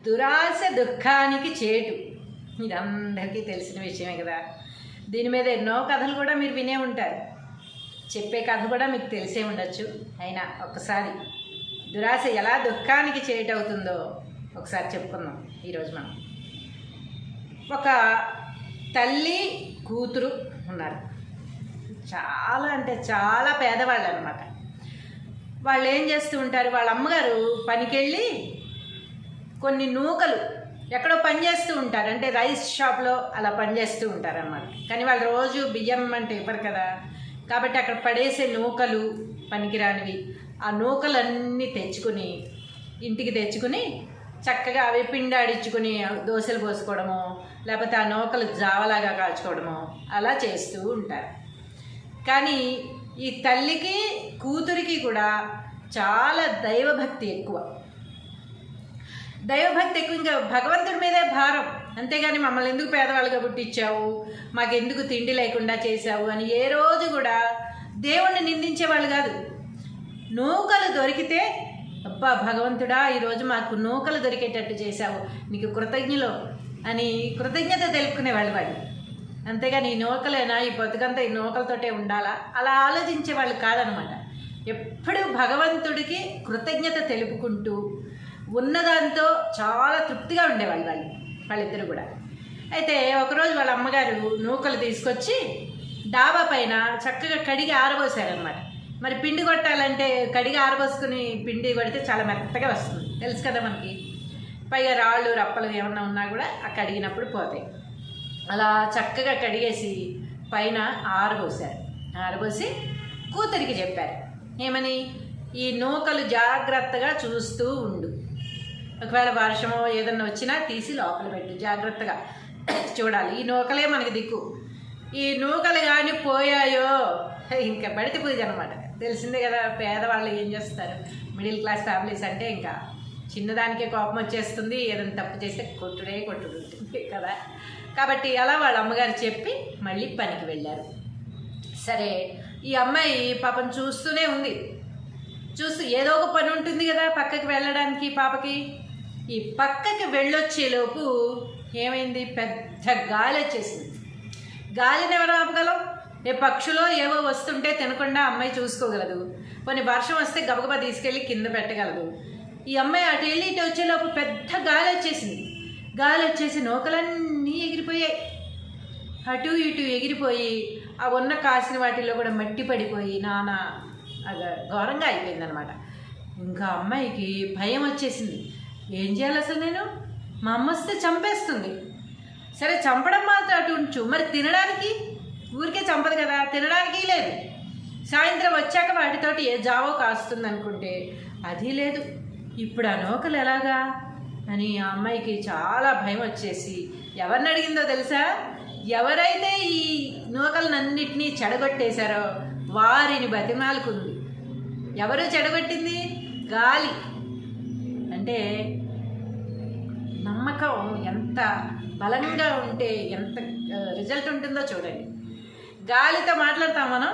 దురాశ దుఃఖానికి చేటు, ఇది అందరికీ తెలిసిన విషయమే కదా. దీని మీద ఎన్నో కథలు కూడా మీరు వినే ఉంటారు, చెప్పే కథ కూడా మీకు తెలిసే ఉండొచ్చు. అయినా ఒక్కసారి దురాశ ఎలా దుఃఖానికి చేటు అవుతుందో ఒకసారి చెప్పుకుందాం ఈరోజు మనం. ఒక తల్లి కూతురు ఉన్నారు, చాలా అంటే చాలా పేదవాళ్ళు అనమాట. వాళ్ళు ఏం చేస్తూ ఉంటారు, వాళ్ళ అమ్మగారు పనికెళ్ళి కొన్ని నూకలు ఎక్కడో పనిచేస్తూ ఉంటారు, అంటే రైస్ షాప్లో అలా పనిచేస్తూ ఉంటారు అన్నమాట. కానీ వాళ్ళు రోజు బియ్యం అంటే ఇవ్వరు కదా, కాబట్టి అక్కడ పడేసే నూకలు పనికిరానివి, ఆ నూకలన్నీ తెచ్చుకుని ఇంటికి తెచ్చుకుని చక్కగా అవి పిండాడించుకుని దోశలు పోసుకోవడము, లేకపోతే ఆ నూకలు జావలాగా కాల్చుకోవడము అలా చేస్తూ ఉంటారు. కానీ ఈ తల్లికి కూతురికి కూడా చాలా దైవభక్తి ఎక్కువ. ఇంకా భగవంతుడి మీదే భారం, అంతేగాని మమ్మల్ని ఎందుకు పేదవాళ్ళుగా పుట్టించావు, మాకెందుకు తిండి లేకుండా చేశావు అని ఏ రోజు కూడా దేవుణ్ణి నిందించేవాళ్ళు కాదు. నూకలు దొరికితే అబ్బా భగవంతుడా ఈరోజు మాకు నూకలు దొరికేటట్టు చేశావు, నీకు కృతజ్ఞులు అని కృతజ్ఞత తెలుపుకునేవాళ్ళు వాళ్ళు. అంతేగాని ఈ నూకలేనా, ఈ బతుకంతా ఈ నూకలతోటే ఉండాలా అలా ఆలోచించేవాళ్ళు కాదనమాట. ఎప్పుడు భగవంతుడికి కృతజ్ఞత తెలుపుకుంటూ ఉన్నదాంతో చాలా తృప్తిగా ఉండేవాళ్ళు వాళ్ళిద్దరు కూడా. అయితే ఒకరోజు వాళ్ళ అమ్మగారు నూకలు తీసుకొచ్చి డాబా పైన చక్కగా కడిగి ఆరబోసారనమాట. మరి పిండి కొట్టాలంటే కడిగి ఆరబోసుకుని పిండి కొడితే చాలా మెత్తగా వస్తుంది, తెలుసు కదా మనకి. పైగా రాళ్ళు రప్పలు ఏమన్నా ఉన్నా కూడా ఆ కడిగినప్పుడు పోతాయి. అలా చక్కగా కడిగేసి పైన ఆరబోసారు. ఆరబోసి కూతురికి చెప్పారు ఏమని, ఈ నూకలు జాగ్రత్తగా చూస్తూ ఉండు, ఒకవేళ వర్షమో ఏదన్నా వచ్చినా తీసి లోపల పెట్టు, జాగ్రత్తగా చూడాలి, ఈ నూకలే మనకి దిక్కు. ఈ నూకలు కానీ పోయాయో ఇంకా బడితి పూజ అనమాట. తెలిసిందే కదా పేదవాళ్ళు ఏం చేస్తారు, మిడిల్ క్లాస్ ఫ్యామిలీస్ అంటే ఇంకా చిన్నదానికే కోపం వచ్చేస్తుంది, ఏదైనా తప్పు చేస్తే కొట్టుడు ఉంటుంది కదా. కాబట్టి అలా వాళ్ళ అమ్మగారు చెప్పి మళ్ళీ పనికి వెళ్ళారు. సరే ఈ అమ్మాయి పాపం చూస్తూనే ఉంది, చూస్తూ ఏదో ఒక పని ఉంటుంది కదా పక్కకి వెళ్ళడానికి పాపకి. ఈ పక్కకి వెళ్ళొచ్చేలోపు ఏమైంది, పెద్ద గాలి వచ్చేసింది. గాలిని ఎవరు ఆపగలం, ఏ పక్షులో ఏవో వస్తుంటే తినకుండా అమ్మాయి చూసుకోగలదు, కొన్ని వర్షం వస్తే గబగబా తీసుకెళ్ళి కింద పెట్టగలదు. ఈ అమ్మాయి అటు వెళ్ళి ఇటు వచ్చేలోపు పెద్ద గాలి వచ్చేసింది. గాలి వచ్చేసి నూకలన్నీ ఎగిరిపోయాయి, అటు ఇటు ఎగిరిపోయి ఆ ఉన్న కాసిన వాటిల్లో కూడా మట్టి పడిపోయి నానా ఘోరంగా అయిపోయిందనమాట. ఇంకా అమ్మాయికి భయం వచ్చేసింది, ఏం చేయాలి అసలు నేను, మా అమ్మ వస్తే చంపేస్తుంది. సరే చంపడం మాత్రం అటు ఉంచు, మరి తినడానికి ఊరికే చంపదు కదా, తినడానికి లేదు. సాయంత్రం వచ్చాక వాటితోటి ఏ జావో కాస్తుంది అనుకుంటే అది లేదు. ఇప్పుడు ఆ నూకలు ఎలాగా అని ఆ అమ్మాయికి చాలా భయం వచ్చేసి ఎవరిని అడిగిందో తెలుసా, ఎవరైతే ఈ నూకలన్నింటినీ చెడగొట్టేశారో వారిని బతిమాలుకుంది. ఎవరు చెడగొట్టింది, గాలి. అంటే నమ్మకం ఎంత బలంగా ఉంటే ఎంత రిజల్ట్ ఉంటుందో చూడండి. గాలితో మాట్లాడతాం మనం,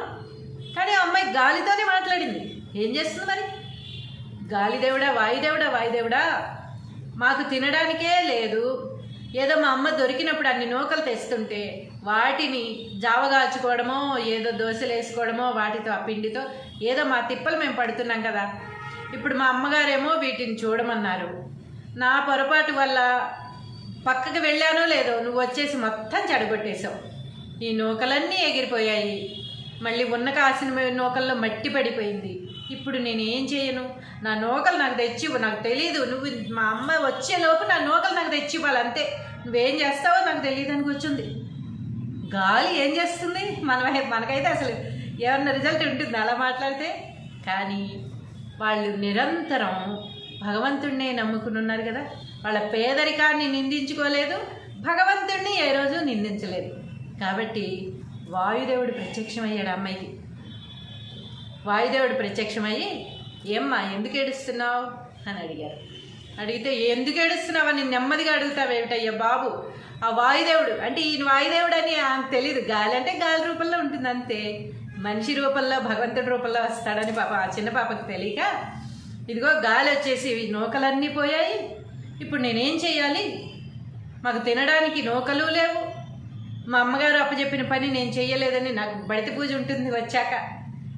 కానీ ఆ అమ్మాయి గాలితోనే మాట్లాడింది. ఏం చేస్తుంది మరి, గాలిదేవుడా వాయుదేవుడా మాకు తినడానికే లేదు, ఏదో మా అమ్మ దొరికినప్పుడు అన్ని నూకలు తెస్తుంటే వాటిని జావగాల్చుకోవడమో ఏదో దోశలు వేసుకోవడమో వాటితో ఆ పిండితో ఏదో మా తిప్పలు మేము పడుతున్నాం కదా. ఇప్పుడు మా అమ్మగారేమో వీటిని చూడమన్నారు, నా పొరపాటు వల్ల పక్కకి వెళ్ళానో లేదో నువ్వు వచ్చేసి మొత్తం చెడగొట్టేశావు, ఈ నూకలన్నీ ఎగిరిపోయాయి, మళ్ళీ ఉన్న కాసిన నూకల్లో మట్టి పడిపోయింది. ఇప్పుడు నేనేం చేయను, నా నూకలు నాకు తెచ్చివ్వు, నాకు తెలీదు, నువ్వు మా అమ్మ వచ్చేలోపు నా నూకలు నాకు తెచ్చివ్వాలి అంతే, నువ్వేం చేస్తావో నాకు తెలియదు అని కూర్చుంది. గాలి ఏం చేస్తుంది, మనకైతే అసలు ఏమన్నా రిజల్ట్ ఉంటుంది అలా మాట్లాడితే. కానీ వాళ్ళు నిరంతరం భగవంతుడినే నమ్ముకుని ఉన్నారు కదా, వాళ్ళ పేదరికాన్ని నిందించుకోలేదు, భగవంతుడిని ఏ రోజు నిందించలేదు. కాబట్టి వాయుదేవుడు ప్రత్యక్షమయ్యాడు అమ్మాయికి. వాయుదేవుడు ప్రత్యక్షమయ్యి ఏమ్మా ఎందుకు ఏడుస్తున్నావు అని అడిగారు. అడిగితే ఎందుకు ఏడుస్తున్నావని నెమ్మదిగా అడుగుతావేమిటయ్యా బాబు, ఆ వాయుదేవుడు అంటే ఈయన వాయుదేవుడు అని తెలీదు, గాలి అంటే గాలి రూపంలో ఉంటుంది అంతే, మనిషి రూపంలో భగవంతుడి రూపంలో వస్తాడని పాప ఆ చిన్న పాపకి తెలియక, ఇదిగో గాలి వచ్చేసి నూకలన్నీ పోయాయి, ఇప్పుడు నేనేం చేయాలి? మాకు తినడానికి నూకలు లేవు, మా అమ్మగారు అప్పచెప్పిన పని నేను చెయ్యలేదని నాకు బడిత పూజ ఉంటుంది వచ్చాక.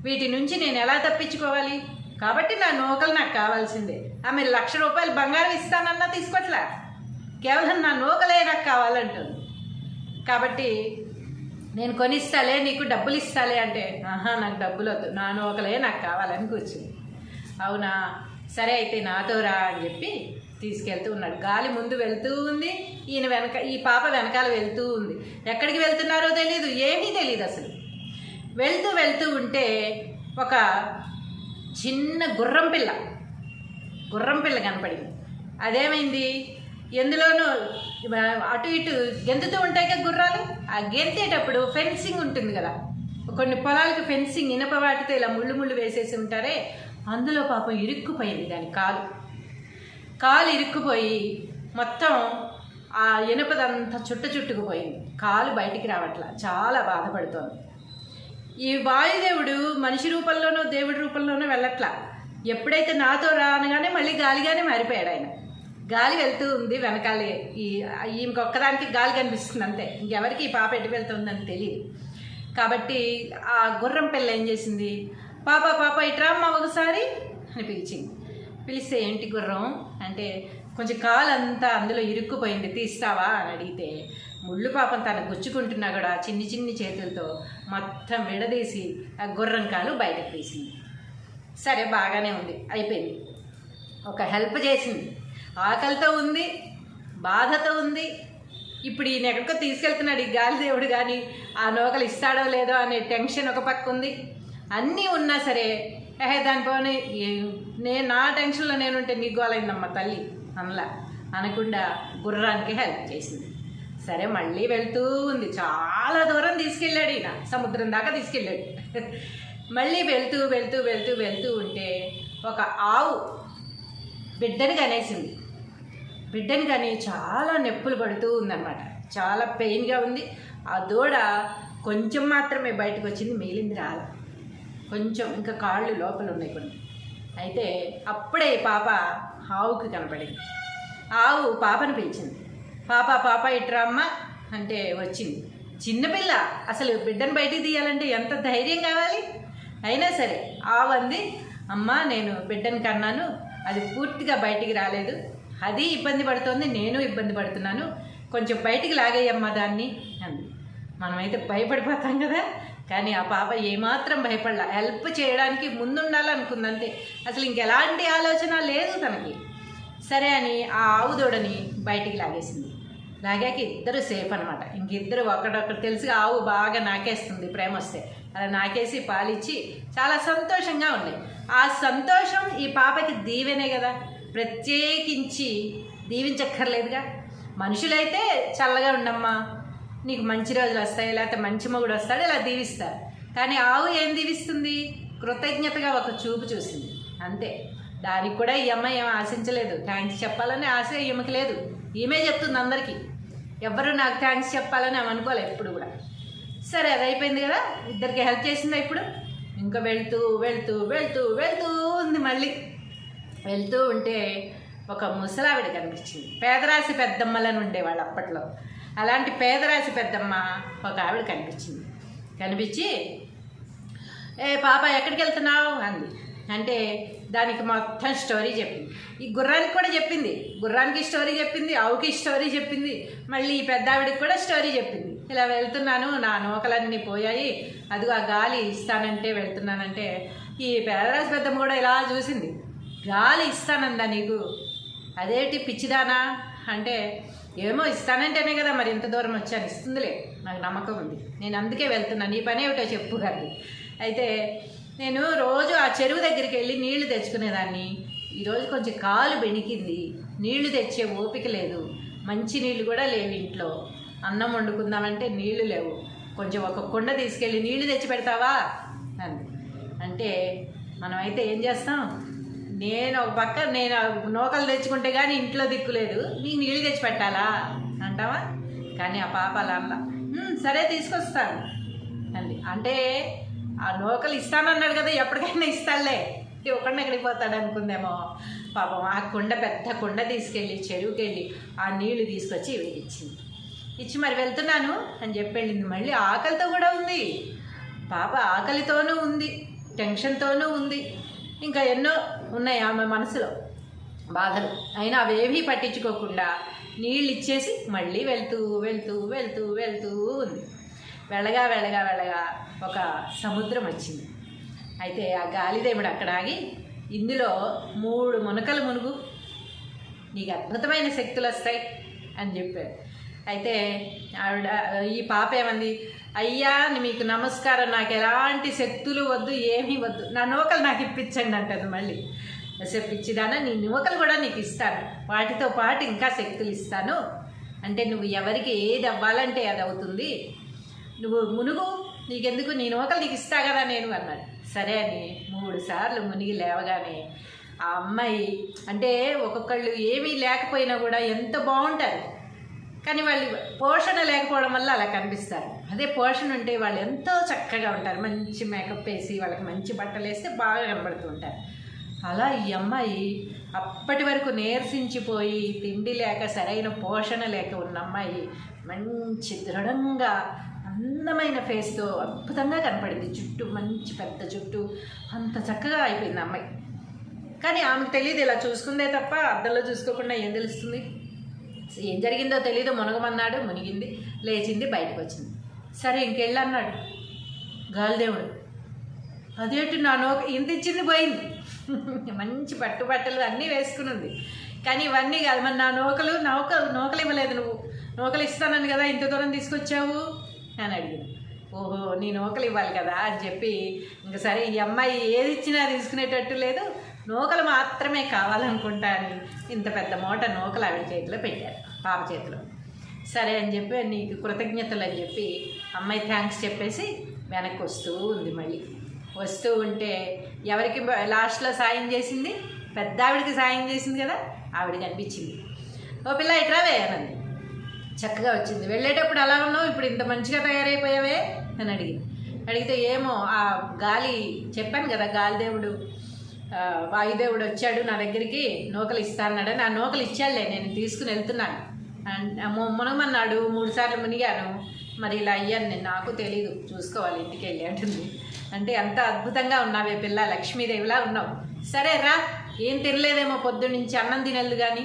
వీటి నుంచి నేను ఎలా తప్పించుకోవాలి? కాబట్టి నా నూకలు నాకు కావాల్సిందే. ఆమె 1,00,000 రూపాయలు బంగారం ఇస్తానన్నా తీసుకోవట్లా, కేవలం నా నూకలే నాకు కావాలంటుంది. కాబట్టి నేను కొనిస్తాలే, నీకు డబ్బులు ఇస్తాలే అంటే, ఆహా నాకు డబ్బులు వద్దు, నా నూకలే నాకు కావాలని కూర్చుంది. అవునా, సరే అయితే నాతో రా అని చెప్పి తీసుకెళ్తూ ఉన్నాడు. గాలి ముందు వెళ్తూ ఉంది, ఈ పాప వెనకాల వెళ్తూ ఉంది. ఎక్కడికి వెళ్తున్నారో తెలీదు, ఏమీ తెలియదు అసలు. వెళ్తూ ఉంటే ఒక చిన్న గుర్రం పిల్ల కనపడింది. అదేమైంది, ఎందులోనూ అటు ఇటు గెంతుతూ ఉంటాయి కదా గుర్రాలు. ఆ గెంతేటప్పుడు ఫెన్సింగ్ ఉంటుంది కదా, కొన్ని పొలాలకు ఫెన్సింగ్ ఇనప వాటితో ఇలా ముళ్ళు వేసేసి ఉంటారే, అందులో పాపం ఇరుక్కుపోయింది. దాని కాలు ఇరుక్కుపోయి మొత్తం ఆ ఇనపదంతా చుట్టుకుపోయింది. కాలు బయటికి రావట్లా, చాలా బాధపడుతోంది. ఈ వాయుదేవుడు మనిషి రూపంలోనో దేవుడి రూపంలోనో వెళ్ళట్లా. ఎప్పుడైతే నాతో రానగానే మళ్ళీ గాలిగానే మారిపోయాడు ఆయన. గాలి వెళ్తూ ఉంది వెనకాలే, ఈమెకు ఒక్కదానికి గాలి కనిపిస్తుంది అంతే, ఇంకెవరికి ఈ పాప ఎటు వెళ్తుందని తెలియదు. కాబట్టి ఆ గుర్రం పిల్ల ఏం చేసింది, పాప ఇట్రామ్మ ఒకసారి అని పిలిస్తే ఏంటి గుర్రం అంటే, కొంచెం కాలు అంతా అందులో ఇరుక్కుపోయింది, తీస్తావా అని అడిగితే, ముళ్ళు పాపం తను గుచ్చుకుంటున్నా కూడా చిన్ని చేతులతో మొత్తం విడదీసి ఆ గుర్రం కాలు బయటకు తీసింది. సరే బాగానే ఉంది, అయిపోయింది. ఒక హెల్ప్ చేసింది. ఆకలితో ఉంది, బాధతో ఉంది. ఇప్పుడు ఈయన ఎక్కడికో తీసుకెళ్తున్నాడు ఈ గాలిదేవుడు, కానీ ఆ నూకలు ఇస్తాడో లేదో అనే టెన్షన్ ఒక పక్క ఉంది. అన్నీ ఉన్నా సరే దానిపోని నా టెన్షన్లో నేనుంటే నీ గోలైందమ్మా తల్లి అనకుండా గుర్రానికి హెల్ప్ చేసింది. సరే మళ్ళీ వెళ్తూ ఉంది, చాలా దూరం తీసుకెళ్ళాడు ఈయన, సముద్రం దాకా తీసుకెళ్ళాడు. మళ్ళీ వెళ్తూ ఉంటే ఒక ఆవు బిడ్డని కనేసింది. బిడ్డని కానీ చాలా నొప్పులు పడుతూ ఉందన్నమాట, చాలా పెయిన్గా ఉంది. ఆ దూడ కొంచెం మాత్రమే బయటకు వచ్చింది, మిగిలింది రాల, కొంచెం ఇంకా కాళ్ళు లోపల ఉన్నాయి కొన్ని. అయితే అప్పుడే పాప ఆవుకి కనపడింది. ఆవు పాపను పిలిచింది, పాప ఇట్రామ్మ అంటే వచ్చింది. చిన్నపిల్ల, అసలు బిడ్డను బయటికి తీయాలంటే ఎంత ధైర్యం కావాలి. అయినా సరే ఆవు అంది, అమ్మ నేను బిడ్డను కన్నాను, అది పూర్తిగా బయటికి రాలేదు, అది ఇబ్బంది పడుతోంది, నేను ఇబ్బంది పడుతున్నాను, కొంచెం బయటికి లాగేయమ్మా దాన్ని అంది. మనమైతే భయపడిపోతాం కదా, కానీ ఆ పాప ఏమాత్రం భయపడలా, హెల్ప్ చేయడానికి ముందుండాలనుకుంది అంతే, అసలు ఇంకెలాంటి ఆలోచన లేదు తనకి. సరే అని ఆ ఆవు దూడని బయటికి లాగేసింది. లాగాక ఇద్దరు సేఫ్ అనమాట. ఇంకిద్దరు ఒకడొకరు తెలిసి ఆవు బాగా నాకేస్తుంది ప్రేమ వస్తే, అలా నాకేసి పాలిచ్చి చాలా సంతోషంగా ఉన్నాయి. ఆ సంతోషం ఈ పాపకి దీవెనే కదా, ప్రత్యేకించి దీవించక్కర్లేదుగా. మనుషులైతే చల్లగా ఉండమ్మా, నీకు మంచి రోజులు వస్తాయి, లేకపోతే మంచి మొగుడు వస్తాడు, ఇలా దీవిస్తారు. కానీ ఆవు ఏం దీవిస్తుంది, కృతజ్ఞతగా ఒక చూపు చూసింది అంతే. దానికి కూడా ఈ అమ్మాయి ఏం ఆశించలేదు, థ్యాంక్స్ చెప్పాలని ఆశ ఈమెకి లేదు. ఈమె చెప్తుంది అందరికీ, ఎవ్వరు నాకు థ్యాంక్స్ చెప్పాలని ఆమె అనుకోలేదు ఎప్పుడు కూడా. సరే అది అయిపోయింది కదా, ఇద్దరికి హెల్ప్ చేసిందా. ఇప్పుడు ఇంకా వెళ్తూ ఉంది. మళ్ళీ వెళ్తూ ఉంటే ఒక ముసలావిడ కనిపించింది. పేదరాశి పెద్దమ్మలని ఉండేవాళ్ళు అప్పట్లో, అలాంటి పేదరాశి పెద్దమ్మ ఒక ఆవిడ కనిపించి పాప ఎక్కడికి వెళ్తున్నావు అంది. అంటే దానికి మొత్తం స్టోరీ చెప్పింది. ఈ గుర్రానికి కూడా చెప్పింది, గుర్రానికి స్టోరీ చెప్పింది, ఆవుకి స్టోరీ చెప్పింది, మళ్ళీ ఈ పెద్ద ఆవిడకి కూడా స్టోరీ చెప్పింది. ఇలా వెళ్తున్నాను, నా నూకలన్నీ పోయాయి, అదిగో ఆ గాలి ఇస్తానంటే వెళ్తున్నానంటే, ఈ పేదరాశి పెద్దమ్మ కూడా ఇలా చూసింది. గాలి ఇస్తానందా నీకు, అదేంటి పిచ్చిదానా అంటే, ఏమో ఇస్తానంటేనే కదా మరి ఇంత దూరం వచ్చాను, ఇస్తుందిలే, నాకు నమ్మకం ఉంది, నేను అందుకే వెళ్తున్నాను, నీ పని ఏమిటో చెప్పు గారి. అయితే నేను రోజు ఆ చెరువు దగ్గరికి వెళ్ళి నీళ్లు తెచ్చుకునేదాన్ని, ఈరోజు కొంచెం కాలు బెణికింది, నీళ్లు తెచ్చే ఓపిక లేదు, మంచి నీళ్ళు కూడా లేవు ఇంట్లో, అన్నం వండుకుందామంటే నీళ్లు లేవు, కొంచెం ఒక కుండ తీసుకెళ్ళి నీళ్లు తెచ్చి పెడతావా అంది. అంటే మనమైతే ఏం చేస్తాం, నేను ఒక పక్క నేను నూకలు తెచ్చుకుంటే కానీ ఇంట్లో దిక్కులేదు, నీకు నీళ్ళు తెచ్చి పెట్టాలా అంటావా. కానీ ఆ పాప అలా అలా సరే తీసుకొస్తాను అంది. అంటే ఆ నూకలు ఇస్తానన్నాడు కదా, ఎప్పటికైనా ఇస్తాడులే, ఒకడిని ఎక్కడికి పోతాడు అనుకుందేమో. పాపం ఆ కుండ, పెద్ద కుండ తీసుకెళ్ళి చెరువుకి వెళ్ళి ఆ నీళ్లు తీసుకొచ్చి ఇచ్చింది. ఇచ్చి మరి వెళ్తున్నాను అని చెప్పి వెళ్ళింది. మళ్ళీ ఆకలితో కూడా ఉంది పాప, ఆకలితోనూ ఉంది, టెన్షన్తోనూ ఉంది, ఇంకా ఎన్నో ఉన్నాయి ఆమె మనసులో బాధలు. అయినా అవేవీ పట్టించుకోకుండా నీళ్ళు ఇచ్చేసి మళ్ళీ వెళ్తూ వెళ్తూ వెళ్తూ వెళ్తూ ఉంది. వెళ్ళగా వెళ్ళగా వెళ్ళగా ఒక సముద్రం వచ్చింది. అయితే ఆ గాలిదేవుడు అక్కడ ఆగి, ఇందులో 3 మునకలు మునుగు, నీకు అద్భుతమైన శక్తులు వస్తాయి అని చెప్పారు. అయితే ఆవిడ, ఈ పాప ఏమంది, అయ్యా మీకు నమస్కారం, నాకు ఎలాంటి శక్తులు వద్దు, ఏమీ వద్దు, నా నూకలు నాకు ఇప్పించండి అంటది. మళ్ళీ పిచ్చిదానా, నీ నూకలు కూడా నీకు ఇస్తాను, వాటితో పాటు ఇంకా శక్తులు ఇస్తాను, అంటే నువ్వు ఎవరికి ఏది అవ్వాలంటే అది అవుతుంది, నువ్వు మునుగు, నీకెందుకు, నీ నూకలు నీకు ఇస్తా కదా నేను అన్నాడు. సరే అని 3 సార్లు మునిగి లేవగానే ఆ అమ్మాయి, అంటే ఒక్కొక్కళ్ళు ఏమీ లేకపోయినా కూడా ఎంత బాగుంటారు, కానీ వాళ్ళు పోషణ లేకపోవడం వల్ల అలా కనిపిస్తారు. అదే పోషణ ఉంటే వాళ్ళు ఎంతో చక్కగా ఉంటారు, మంచి మేకప్ వేసి వాళ్ళకి మంచి బట్టలు వేస్తే బాగా కనబడుతూ ఉంటారు. అలా ఈ అమ్మాయి అప్పటి వరకు నీరసించిపోయి తిండి లేక సరైన పోషణ లేక ఉన్న అమ్మాయి మంచి దృఢంగా అందమైన ఫేస్తో అద్భుతంగా కనపడింది. జుట్టు మంచి పెద్ద జుట్టు, అంత చక్కగా అయిపోయింది అమ్మాయి. కానీ ఆమెకు తెలియదు, ఇలా చూసుకుందే తప్ప అద్దంలో చూసుకోకుండా ఏం తెలుస్తుంది, ఏం జరిగిందో తెలీదు. మునగమన్నాడు, మునిగింది, లేచింది, బయటకు వచ్చింది. సరే ఇంకెళ్ళన్నాడు గాలిదేవుడు. అదేంటి నా ఇంత ఇచ్చింది పోయింది, మంచి పట్టుబట్టలు అన్నీ వేసుకుని ఉంది, కానీ ఇవన్నీ కాదు, మరి నా నూకలు ఇవ్వలేదు, నువ్వు నూకలు ఇస్తానని కదా ఇంత దూరం తీసుకొచ్చావు అని అడిగింది. ఓహో, నీ నూకలు ఇవ్వాలి కదా అని చెప్పి, ఇంక సరే ఈ అమ్మాయి ఏది ఇచ్చినా తీసుకునేటట్టు లేదు, నూకలు మాత్రమే కావాలనుకుంటా అని ఇంత పెద్ద మూట నూకలు ఆవిడ చేతిలో పెట్టారు, పాప చేతిలో. సరే అని చెప్పి, నీకు కృతజ్ఞతలు అని చెప్పి అమ్మాయి థ్యాంక్స్ చెప్పేసి వెనక్కి వస్తూ ఉంది. మళ్ళీ వస్తూ ఉంటే ఎవరికి లాస్ట్లో సాయం చేసింది, పెద్ద ఆవిడికి సాయం చేసింది కదా, ఆవిడ కనిపించింది. ఓ పిల్ల ఇట్రావే అన్నది. చక్కగా వచ్చింది. వెళ్ళేటప్పుడు అలా ఉన్నావు, ఇప్పుడు ఇంత మంచిగా తయారైపోయావే అని అడిగితే ఏమో ఆ గాలి, చెప్పాను కదా గాలిదేవుడు, వాయుదేవుడు వచ్చాడు నా దగ్గరికి, నూకలు ఇస్తాన్నాడని. ఆ నూకలు ఇచ్చాడులే, నేను తీసుకుని వెళ్తున్నాను, మునగమన్నాడు, 3 సార్లు మునిగాను, మరి ఇలా అయ్యాను నేను, నాకు తెలీదు, చూసుకోవాలి ఇంటికి వెళ్ళి అంటుంది. అంటే అంత అద్భుతంగా ఉన్నావే పిల్ల, లక్ష్మీదేవిలా ఉన్నావు. సరే రా, ఏం తినలేదేమో పొద్దున్నుంచి, అన్నం తినలేదు కానీ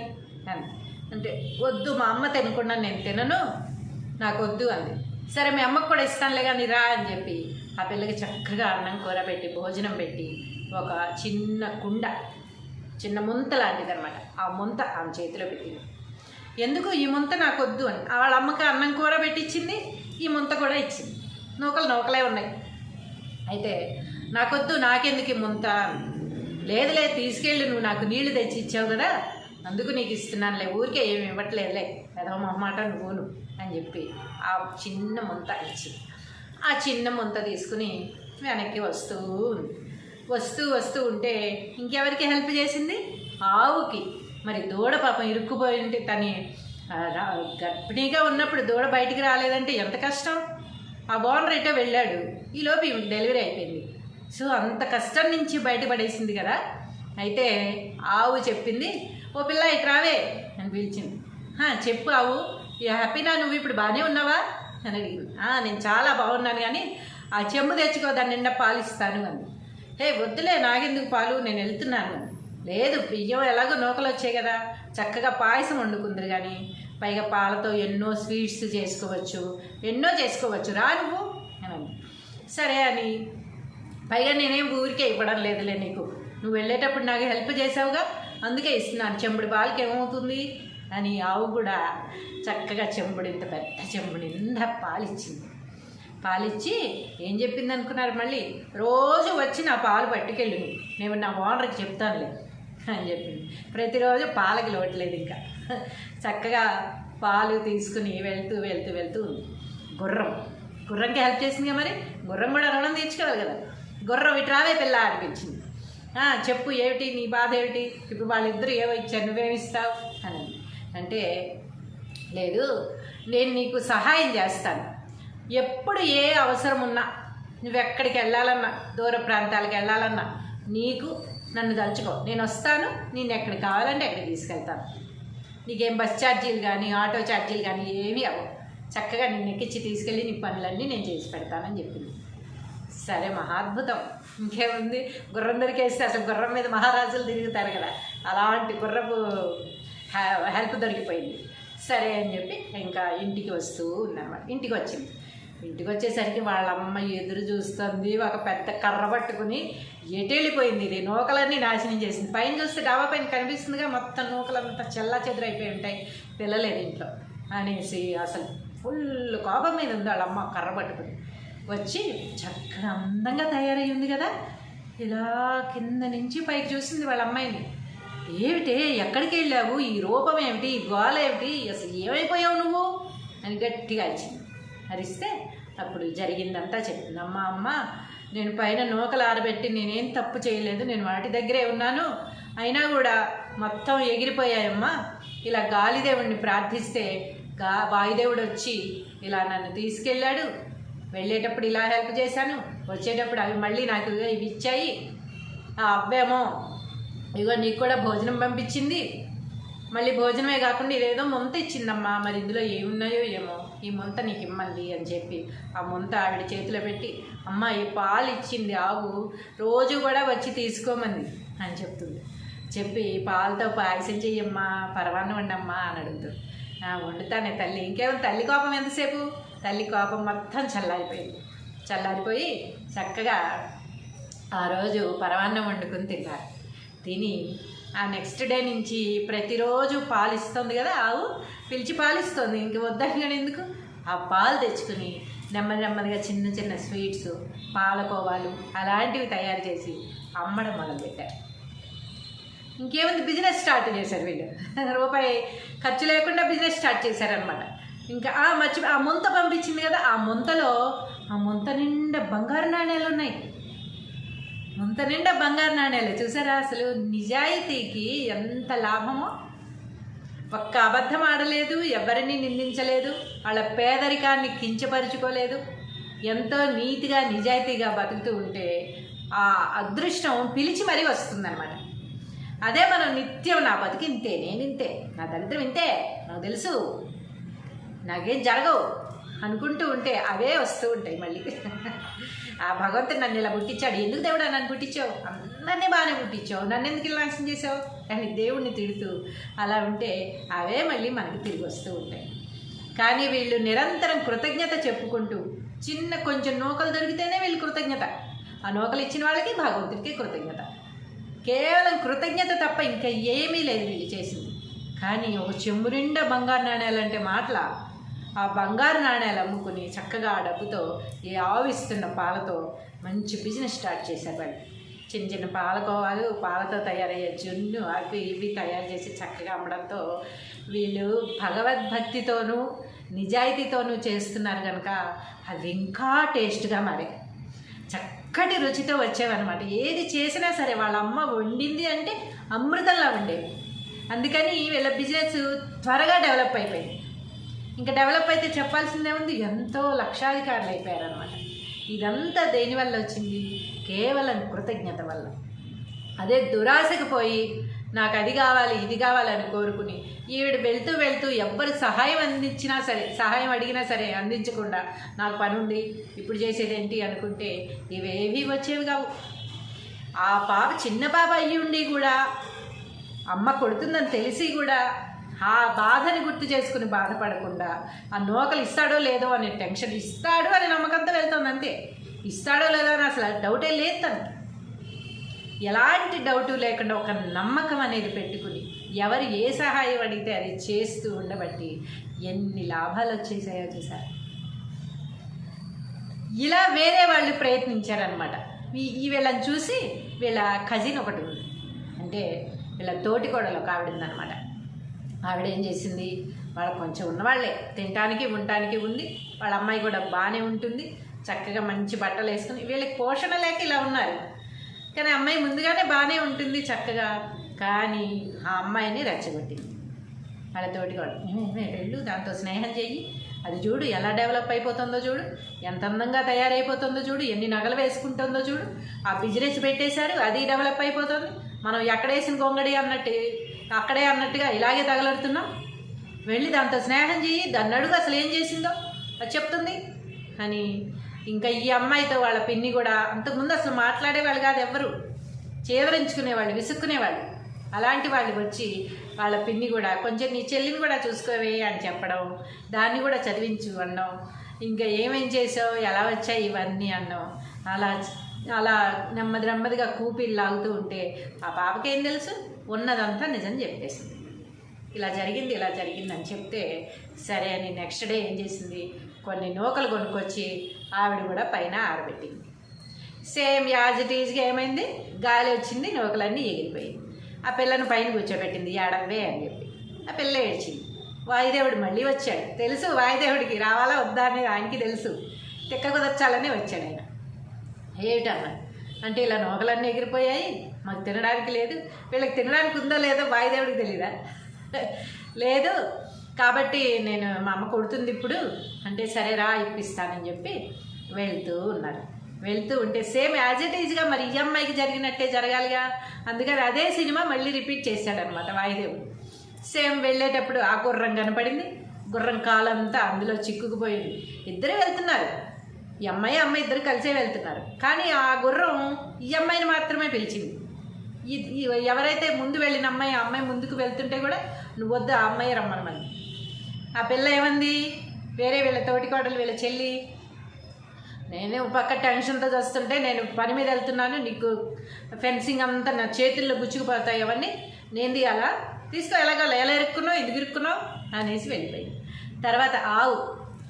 అని అంటే, వద్దు మా అమ్మ తినకుండా నేను తినను, నాకు వద్దు అంది. సరే మీ అమ్మకు కూడా ఇస్తానులే కానీ రా అని చెప్పి ఆ పిల్లకి చక్కగా అన్నం కూర పెట్టి భోజనం పెట్టి ఒక చిన్న కుండ, చిన్న ముంత లాంటిది అనమాట, ఆ ముంత ఆమె చేతిలో పెట్టింది. ఎందుకు ఈ ముంత నాకు వద్దు అని, వాళ్ళ అమ్మకి అన్నం కూర పెట్టించింది, ఈ ముంత కూడా ఇచ్చింది, నూకలే ఉన్నాయి. అయితే నాకొద్దు, నాకెందుకు ఈ ముంత, లేదులే తీసుకెళ్ళి, నువ్వు నాకు నీళ్లు తెచ్చి ఇచ్చావు కదా అందుకు నీకు ఇస్తున్నానులే, ఊరికే ఏమి ఇవ్వట్లేదులే, ఏదో మొహమాట నువ్వును అని చెప్పి ఆ చిన్న ముంత ఇచ్చింది. ఆ చిన్న ముంత తీసుకుని వెనక్కి వస్తూ ఉంటే ఇంకెవరికి హెల్ప్ చేసింది, ఆవుకి. మరి దూడ పాపం ఇరుక్కుపోయి ఉంటే, తను గర్భిణీగా ఉన్నప్పుడు దూడ బయటికి రాలేదంటే ఎంత కష్టం. ఆ ఓనర్ అయితే వెళ్ళాడు, ఈలోపు డెలివరీ అయిపోయింది. సో అంత కష్టం నుంచి బయటపడేసింది కదా. అయితే ఆవు చెప్పింది, ఓ పిల్ల ఇట్రావే అని పిలిచింది. చెప్పు ఆవు, హ్యాపీనా, నువ్వు ఇప్పుడు బాగానే ఉన్నావా అని అడిగింది. నేను చాలా బాగున్నాను, కానీ ఆ చెంబు తెచ్చుకో, దాని నిండా పాలు ఇస్తాను అని. వద్దులే, నాకెందుకు పాలు, నేను వెళ్తున్నాను. లేదు, బియ్యం ఎలాగో నూకలు వచ్చాయి కదా, చక్కగా పాయసం వండుకుందరు, కానీ పైగా పాలతో ఎన్నో స్వీట్స్ చేసుకోవచ్చు, రా నువ్వు అని. సరే అని, పైగా నేనేం ఊరికే ఇవ్వడం లేదులే నీకు, నువ్వు వెళ్ళేటప్పుడు నాకు హెల్ప్ చేసావుగా, అందుకే ఇస్తున్నాను, చెంబుడి పాలకి ఏమవుతుంది అని ఆవు కూడా చక్కగా ఇంత పెద్ద చెంబు నిండా పాలిచ్చి ఏం చెప్పింది అనుకున్నారు, మళ్ళీ రోజు వచ్చి నా పాలు పట్టుకెళ్ళు, నేను నా ఓనర్కి చెప్తానులే అని చెప్పింది. ప్రతిరోజు పాలకి లోట్లేదు, ఇంకా చక్కగా పాలు తీసుకుని వెళ్తూ గుర్రంకి హెల్ప్ చేసిందిగా, మరి గుర్రం కూడా రుణం తీర్చుకోవాలి కదా. గుర్రం ఇట్రావే పిల్ల అనిపించింది. చెప్పు, ఏమిటి నీ బాధ ఏమిటి, ఇప్పుడు వాళ్ళిద్దరూ ఏవో ఇచ్చారు, నువ్వేమిస్తావు అని అంటే, లేదు నేను నీకు సహాయం చేస్తాను, ఎప్పుడు ఏ అవసరం ఉన్నా, నువ్వెక్కడికి వెళ్ళాలన్నా, దూర ప్రాంతాలకు వెళ్ళాలన్నా నీకు నన్ను తలుచుకో, నేను వస్తాను, నేను ఎక్కడికి కావాలంటే ఎక్కడికి తీసుకెళ్తాను, నీకేం బస్ ఛార్జీలు కానీ ఆటో ఛార్జీలు కానీ ఏమీ అవ్వవు, చక్కగా నిన్ను ఎక్కించి తీసుకెళ్ళి నీ పనులన్నీ నేను చేసి పెడతానని చెప్పింది. సరే, మహాద్భుతం, ఇంకేముంది, గుర్రం దొరికేస్తే అసలు గుర్రం మీద మహారాజులు తిరుగుతారు కదా, అలాంటి గుర్రపు హెల్ప్ దొరికిపోయింది. సరే అని చెప్పి ఇంకా ఇంటికి వస్తూ ఉందన్నమాట. ఇంటికి వచ్చింది. ఇంటికి వచ్చేసరికి వాళ్ళమ్మ ఎదురు చూస్తుంది, ఒక పెద్ద కర్ర పట్టుకుని ఎటు వెళ్ళిపోయింది. ఇది నూకలన్నీ నాశనం చేసింది. పైన చూస్తే డాబా పైన కనిపిస్తుందిగా, మొత్తం నూకలంతా చెల్లా చెదురైపోయి ఉంటాయి, పిల్లలేదు ఇంట్లో అనేసి అసలు ఫుల్ కోపం మీద ఉంది వాళ్ళమ్మ. కర్ర పట్టుకుని వచ్చి చక్కగా అందంగా తయారై ఉంది కదా, ఇలా కింద నుంచి పైకి చూసింది వాళ్ళ అమ్మాయిని. ఏమిటే, ఎక్కడికి వెళ్ళావు, ఈ రూపం ఏమిటి, ఈ గోల ఏమిటి, అసలు ఏమైపోయావు నువ్వు అని గట్టిగా ఇచ్చింది. అరిస్తే అప్పుడు జరిగిందంతా చెప్పింది. అమ్మ, నేను పైన నూకలు ఆరబెట్టి నేనేం తప్పు చేయలేదు, నేను వాటి దగ్గరే ఉన్నాను, అయినా కూడా మొత్తం ఎగిరిపోయాయమ్మా. ఇలా గాలిదేవుడిని ప్రార్థిస్తే వాయుదేవుడు వచ్చి ఇలా నన్ను తీసుకెళ్ళాడు, వెళ్ళేటప్పుడు ఇలా హెల్ప్ చేశాను, వచ్చేటప్పుడు అవి మళ్ళీ నాకు ఇవి ఇచ్చాయి, ఆ అవ్వేమో ఇగో నీకు కూడా భోజనం పంపించింది, మళ్ళీ భోజనమే కాకుండా ఇదేదో ముంత ఇచ్చిందమ్మా, మరి ఇందులో ఏమున్నాయో ఏమో, ఈ ముంత నీకు ఇమ్మంది అని చెప్పి ఆ ముంత ఆవిడ చేతిలో పెట్టి, అమ్మ ఈ పాలు ఇచ్చింది ఆవు, రోజు కూడా వచ్చి తీసుకోమంది అని చెప్తుంది. చెప్పి పాలతో పాయసం చెయ్యమ్మా, పరవాన్నం వండమ్మా అని అడుగుతుంది. వండుతానే తల్లి. ఇంకేమో తల్లి కోపం ఎంతసేపు, తల్లి కోపం మొత్తం చల్లారిపోయి చక్కగా ఆ రోజు పరవాన్నం వండుకుని తిన్నారు. తిని ఆ నెక్స్ట్ డే నుంచి ప్రతిరోజు పాలు ఇస్తుంది కదా ఆవు, పిలిచి పాలిస్తుంది, ఇంక వద్దని ఎందుకు, ఆ పాలు తెచ్చుకుని నెమ్మదిగా చిన్న చిన్న స్వీట్స్, పాలకోవాలు అలాంటివి తయారు చేసి అమ్మడం మొదలుపెట్టారు. ఇంకేముంది, బిజినెస్ స్టార్ట్ చేశారు వీళ్ళు. రూపాయి ఖర్చు లేకుండా బిజినెస్ స్టార్ట్ చేశారనమాట. ఇంకా ఆ ముంత పంపించింది కదా, ఆ ముంత నిండా బంగారు నాణ్యాలు ఉన్నాయి. ముంత నిండా బంగారు నాణ్యాలు చూసారా, అసలు నిజాయితీకి ఎంత లాభమో. ఒక్క అబద్ధం ఆడలేదు, ఎవరిని నిందించలేదు, వాళ్ళ పేదరికాన్ని కించపరుచుకోలేదు, ఎంతో నీతిగా నిజాయితీగా బతుకుతూ ఉంటే ఆ అదృష్టం పిలిచి మరీ వస్తుందన్నమాట. అదే మనం నిత్యం నా బతుకు ఇంతే, నేను ఇంతే, నా దరిద్రం ఇంతే, నాకు తెలుసు, నాకేం జరగవు అనుకుంటూ ఉంటే అవే వస్తూ ఉంటాయి మళ్ళీ. ఆ భగవంతుడు నన్ను ఇలా పుట్టించాడు, ఎందుకు దేవుడా నన్ను పుట్టించావు, అందరినీ బాగానే పుట్టించావు, నన్ను ఎందుకు ఇలా నాశనం చేసావు అని దేవుణ్ణి తిడుతూ అలా ఉంటే అవే మళ్ళీ మనకి తిరిగి వస్తూ ఉంటాయి. కానీ వీళ్ళు నిరంతరం కృతజ్ఞత చెప్పుకుంటూ, కొంచెం నూకలు దొరికితేనే వీళ్ళు కృతజ్ఞత, ఆ నూకలు ఇచ్చిన వాళ్ళకి భగవంతుడికి కృతజ్ఞత, కేవలం కృతజ్ఞత తప్ప ఇంకా ఏమీ లేదు వీళ్ళు చేసింది. కానీ ఒక చెంబు నిండా బంగారు నాణ్యాలు అంటే మాటల, ఆ బంగారు నాణ్యాలు అమ్ముకుని చక్కగా ఆ డబ్బుతో ఈ ఆవిస్తున్న పాలతో మంచి బిజినెస్ స్టార్ట్ చేశారు వాళ్ళు. చిన్న పాలకోవాలు, పాలతో తయారయ్యే జున్ను, అవి ఇవి తయారు చేసి చక్కగా అమ్మడంతో వీళ్ళు భగవద్భక్తితోనూ నిజాయితీతోనూ చేస్తున్నారు కనుక అది ఇంకా టేస్ట్గా మారే, చక్కటి రుచితో వచ్చేవన్నమాట. ఏది చేసినా సరే వాళ్ళ అమ్మ వండింది అంటే అమృతంలా ఉండేవి. అందుకని వీళ్ళ బిజినెస్ త్వరగా డెవలప్ అయిపోయింది. ఇంకా డెవలప్ అయితే చెప్పాల్సిందే ఉంది, ఎంతో లక్షాధికారులు అయిపోయారనమాట. ఇదంతా దేనివల్ల వచ్చింది, కేవలం కృతజ్ఞత వల్ల. అదే దురాశకు పోయి నాకు అది కావాలి ఇది కావాలని కోరుకుని ఈవిడ వెళ్తూ ఎవ్వరు సహాయం అందించినా సరే, సహాయం అడిగినా సరే అందించకుండా నాకు పని ఉంది ఇప్పుడు చేసేది ఏంటి అనుకుంటే ఇవేవి వచ్చేవి కావు. ఆ పాప చిన్న పాప అయ్యి ఉండి కూడా, అమ్మ కొడుతుందని తెలిసి కూడా ఆ బాధని గుర్తు చేసుకుని బాధపడకుండా, ఆ నూకలు ఇస్తాడో లేదో అనే టెన్షన్, ఇస్తాడు అనే నమ్మకంతో వెళ్తుంది అంతే. ఇస్తాడో లేదో అని అసలు డౌటే లేదు తనకి. ఎలాంటి డౌటు లేకుండా ఒక నమ్మకం అనేది పెట్టుకుని ఎవరు ఏ సహాయం అడిగితే అది చేస్తూ ఉండబట్టి ఎన్ని లాభాలు వచ్చేసాయో చూసారు. ఇలా వేరే వాళ్ళు ప్రయత్నించారనమాట. వీళ్ళని చూసి వీళ్ళ కజిన్ ఒకటి ఉంది, అంటే వీళ్ళ తోటికోడలు ఒక ఆవిడ ఉందనమాట. ఆవిడ ఏం చేసింది, వాళ్ళ కొంచెం ఉన్నవాళ్లే, తినటానికి ఉండటానికి ఉంది, వాళ్ళ అమ్మాయి కూడా బాగానే ఉంటుంది, చక్కగా మంచి బట్టలు వేసుకుని, వీళ్ళకి పోషణ లేక ఇలా ఉన్నారు. కానీ అమ్మాయి ముందుగానే బాగానే ఉంటుంది చక్కగా. కానీ ఆ అమ్మాయిని రెచ్చగొట్టింది. వాళ్ళతోటి కూడా వెళ్ళు, దాంతో స్నేహం చెయ్యి, అది చూడు ఎలా డెవలప్ అయిపోతుందో చూడు, ఎంత అందంగా తయారైపోతుందో చూడు, ఎన్ని నగలు వేసుకుంటుందో చూడు, ఆ బిజినెస్ పెట్టేశారు అది డెవలప్ అయిపోతుంది, మనం ఎక్కడేసిన గొంగడి అన్నట్టు అక్కడే అన్నట్టుగా ఇలాగే తగలడుతున్నాం, వెళ్ళి దాంతో స్నేహం చెయ్యి, దాన్ని అడుగు అసలు ఏం చేసిందో అది చెప్తుంది అని. ఇంకా ఈ అమ్మాయితో వాళ్ళ పిన్ని కూడా అంతకుముందు అసలు మాట్లాడేవాళ్ళు కాదు, ఎవ్వరు చేదరించుకునేవాళ్ళు, విసుక్కునేవాళ్ళు. అలాంటి వాళ్ళు వచ్చి వాళ్ళ పిన్ని కూడా కొంచెం నీ చెల్లిని కూడా చూసుకోవే అని చెప్పడం, దాన్ని కూడా చదివించు అన్నాం, ఇంకా ఏమేం చేసావు ఎలా వచ్చాయి ఇవన్నీ అన్నాం. అలా అలా నెమ్మది నెమ్మదిగా కూపిలు లాగుతూ ఉంటే ఆ పాపకేం తెలుసు, ఉన్నదంతా నిజం చెప్పేసింది. ఇలా జరిగింది అని చెప్తే సరే అని నెక్స్ట్ డే ఏం చేసింది, కొన్ని నూకలు కొనుక్కొచ్చి ఆవిడ కూడా పైన ఆరబెట్టింది. సేమ్ యాజ్ ఇట్ ఈజ్గా ఏమైంది, గాలి వచ్చింది, నూకలన్నీ ఎగిరిపోయింది. ఆ పిల్లను పైన కూర్చోబెట్టింది, ఏడవే అని చెప్పి. ఆ పిల్ల ఏడ్చింది. వాయుదేవుడు మళ్ళీ వచ్చాడు, తెలుసు వాయుదేవుడికి రావాలా వద్దా అనేది ఆయనకి తెలుసు, తిక్క కుదర్చాలని వచ్చాడు ఆయన. ఏమిటన్నా అంటే ఇలా నూకలన్నీ ఎగిరిపోయాయి, మాకు తినడానికి లేదు, వీళ్ళకి తినడానికి ఉందో లేదో వాయుదేవుడికి తెలీదా, లేదు కాబట్టి నేను మా అమ్మ కొడుతుంది ఇప్పుడు అంటే సరే రా ఇప్పిస్తానని చెప్పి వెళ్తూ ఉన్నారు. వెళ్తూ ఉంటే సేమ్ యాజ్ ఇట్ ఈజ్గా మరి ఈ అమ్మాయికి జరిగినట్టే జరగాలిగా, అందుకని అదే సినిమా మళ్ళీ రిపీట్ చేశాడనమాట వాయుదేవుడు. సేమ్ వెళ్ళేటప్పుడు ఆ గుర్రం కనపడింది, గుర్రం కాలంతా అందులో చిక్కుకుపోయింది. ఇద్దరే వెళ్తున్నారు, ఈ అమ్మాయి ఇద్దరు కలిసే వెళ్తున్నారు, కానీ ఆ గుర్రం ఈ అమ్మాయిని మాత్రమే పిలిచింది. ఎవరైతే ముందు వెళ్ళిన అమ్మాయి ఆ అమ్మాయి ముందుకు వెళ్తుంటే కూడా నువ్వు వద్దు ఆ అమ్మాయి రమ్మనమని. ఆ పిల్ల ఏమంది, వేరే వీళ్ళ తోటికోడలు వీళ్ళ చెల్లి, నేను పక్క టెన్షన్తో వస్తుంటే నేను పని మీద వెళ్తున్నాను, నీకు ఫెన్సింగ్ అంతా నా చేతుల్లో గుచ్చుకుపోతాయి అవన్నీ నేను తీయాలా, తీసుకో ఎలాగో ఎలా ఇరుక్కున్నావు ఎందుకు ఇరుక్కున్నావు అనేసి వెళ్ళిపోయింది. తర్వాత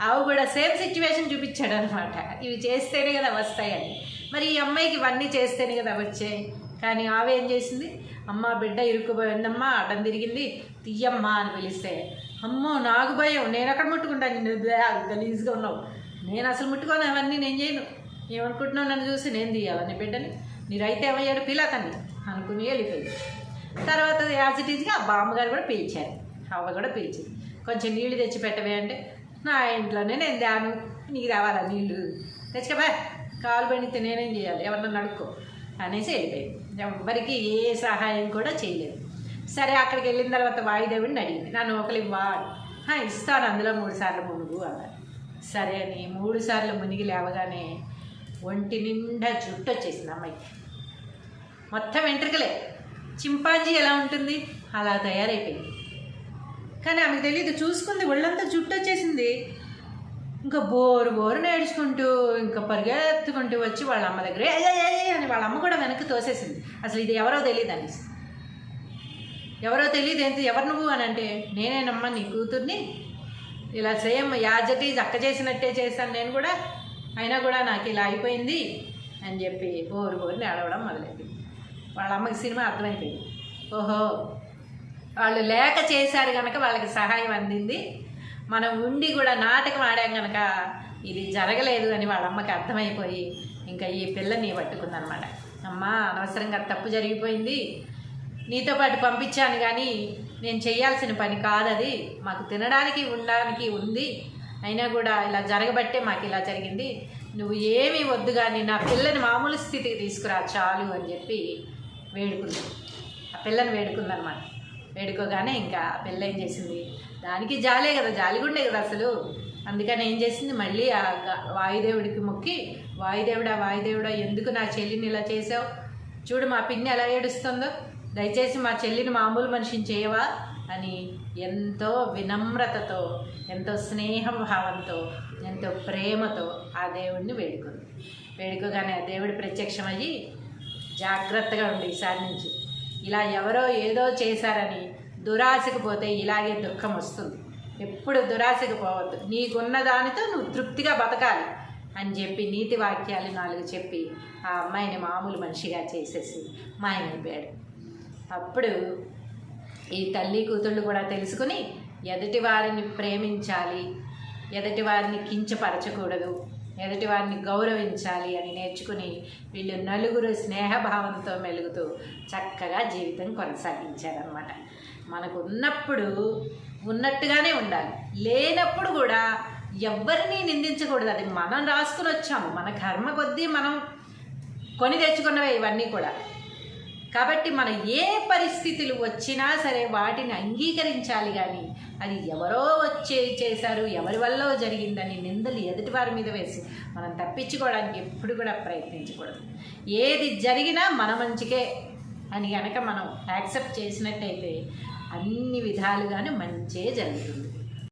ఆవు కూడా సేమ్ సిచ్యువేషన్ చూపించాడు అనమాట, ఇవి చేస్తేనే కదా వస్తాయని. మరి ఈ అమ్మాయికి ఇవన్నీ చేస్తేనే కదా వచ్చాయి, కానీ ఆవు ఏం చేసింది, అమ్మ బిడ్డ ఇరుక్కుపోయిందమ్మా అడ్డం తిరిగింది తీయమ్మా అని పిలిస్తే, అమ్మో నాకు భయం, నేను ఎక్కడ ముట్టుకుంటాను, నిన్ను గలీజ్గా ఉన్నావు, నేను అసలు ముట్టుకోను అవన్నీ నేను చేయను, ఏమనుకుంటున్నావు నన్ను చూసి నేను తీయాలని బిడ్డని, నీరైతే ఏమయ్యాడు పిల్లతని అనుకుని వెళ్ళిపోయింది. తర్వాత యాజ్ ఇట్ ఈజ్గా బామ్మగారు కూడా పిలిచారు, అవ్వ కూడా పిలిచింది, కొంచెం నీళ్లు తెచ్చి పెట్టవే అంటే నా ఇంట్లోనే నేను దాను, నీకు రావాలా నీళ్ళు తెచ్చుకోబా, కాలు పడితే నేనేం చేయాలి ఎవరన్నా అడుక్కో అనేసి వెళ్ళిపోయింది. ఎవరికి ఏ సహాయం కూడా చేయలేదు. సరే అక్కడికి వెళ్ళిన తర్వాత వాయుదేవుడిని అడిగింది, నా నూకలు ఇవ్వా, ఇస్తాను అందులో 3 సార్లు మునుగు అన్నారు. సరే అని 3 సార్లు మునిగి లేవగానే ఒంటి నిండా జుట్టు వచ్చేసింది అమ్మాయికి, మొత్తం వెంట్రుకలే, చింపాంజీ ఎలా ఉంటుంది అలా తయారైపోయింది. కానీ ఆమెకు తెలియదు, చూసుకుంది ఒళ్ళంతా జుట్టు వచ్చేసింది. ఇంకా బోరు నేర్చుకుంటూ ఇంకా పరిగెత్తుకుంటూ వచ్చి వాళ్ళ అమ్మ దగ్గర అని వాళ్ళ అమ్మ కూడా వెనక్కి తోసేసింది. అసలు ఇది ఎవరో తెలియదు అనేసి, ఎవరో తెలియదు ఏంటి ఎవరు నువ్వు అని అంటే, నేనేనమ్మా నీ కూతుర్ని, ఇలా సేమ్ యాజ్ ఇట్ ఈజ్ అక్క చేసినట్టే చేశాను నేను కూడా, అయినా కూడా నాకు ఇలా అయిపోయింది అని చెప్పి బోరుని ఏడవడం మొదలైంది. వాళ్ళ అమ్మకి సినిమా అర్థమైపోయింది, ఓహో వాళ్ళు లేక చేశారు కనుక వాళ్ళకి సహాయం అందింది, మనం ఉండి కూడా నాటకం ఆడాం కనుక ఇది జరగలేదు అని వాళ్ళ అమ్మకి అర్థమైపోయి ఇంకా ఈ పిల్లని పట్టుకుందనమాట. అమ్మా అనవసరంగా తప్పు జరిగిపోయింది, నీతో పాటు పంపించాను కానీ నేను చేయాల్సిన పని కాదది, మాకు తినడానికి ఉండడానికి ఉంది, అయినా కూడా ఇలా జరగబట్టే మాకు ఇలా జరిగింది, నువ్వు ఏమీ వద్దు కానీ నా పిల్లని మామూలు స్థితికి తీసుకురా చాలు అని చెప్పి వేడుకుంది. ఆ పిల్లని వేడుకుందనమాట. వేడుకోగానే ఇంకా ఆ పిల్ల ఏం చేసింది, దానికి జాలే కదా, జాలిగుండే కదా అసలు, అందుకని ఏం చేసింది, మళ్ళీ ఆ వాయుదేవుడికి మొక్కి, వాయుదేవుడా ఎందుకు నా చెల్లిని ఇలా చేసావు, చూడు మా పిన్ని ఎలా ఏడుస్తుందో, దయచేసి మా చెల్లిని మామూలు మనిషిని చేయవా అని ఎంతో వినమ్రతతో, ఎంతో స్నేహభావంతో, ఎంతో ప్రేమతో ఆ దేవుడిని వేడుకోగానే ఆ దేవుడు ప్రత్యక్షమయ్యి, జాగ్రత్తగా ఉండి ఈసారి నుంచి ఇలా ఎవరో ఏదో చేశారని దురాశకు పోతే ఇలాగే దుఃఖం వస్తుంది, ఎప్పుడు దురాశకు పోవద్దు, నీకున్న దానితో నువ్వు తృప్తిగా బతకాలి అని చెప్పి నీతి వాక్యాలు 4 చెప్పి ఆ అమ్మాయిని మామూలు మనిషిగా చేసేసి మాయమైపోయాడు. అప్పుడు ఈ తల్లి కూతుళ్ళు కూడా తెలుసుకుని ఎదుటి వారిని ప్రేమించాలి, ఎదుటి వారిని కించపరచకూడదు, ఎదుటి వారిని గౌరవించాలి అని నేర్చుకుని వీళ్ళు నలుగురు స్నేహభావంతో మెలుగుతూ చక్కగా జీవితం కొనసాగించారనమాట. మనకు ఉన్నప్పుడు ఉన్నట్టుగానే ఉండాలి. లేనప్పుడు కూడా ఎవరిని నిందించకూడదు. అది మనం రాసుకుని వచ్చాము, మన కర్మ కొద్దీ మనం కొని తెచ్చుకున్నవే ఇవన్నీ కూడా. కాబట్టి మన ఏ పరిస్థితులు వచ్చినా సరే వాటిని అంగీకరించాలి. కానీ అది ఎవరో చేశారు, ఎవరి వల్ల జరిగిందని నిందలు ఎదుటి వారి మీద వేసి మనం తప్పించుకోవడానికి ఎప్పుడు కూడా ప్రయత్నించకూడదు. ఏది జరిగినా మన మంచికే అని కనుక మనం యాక్సెప్ట్ చేసినట్టయితే అన్ని విధాలుగాను మంచే జరుగుతుంది.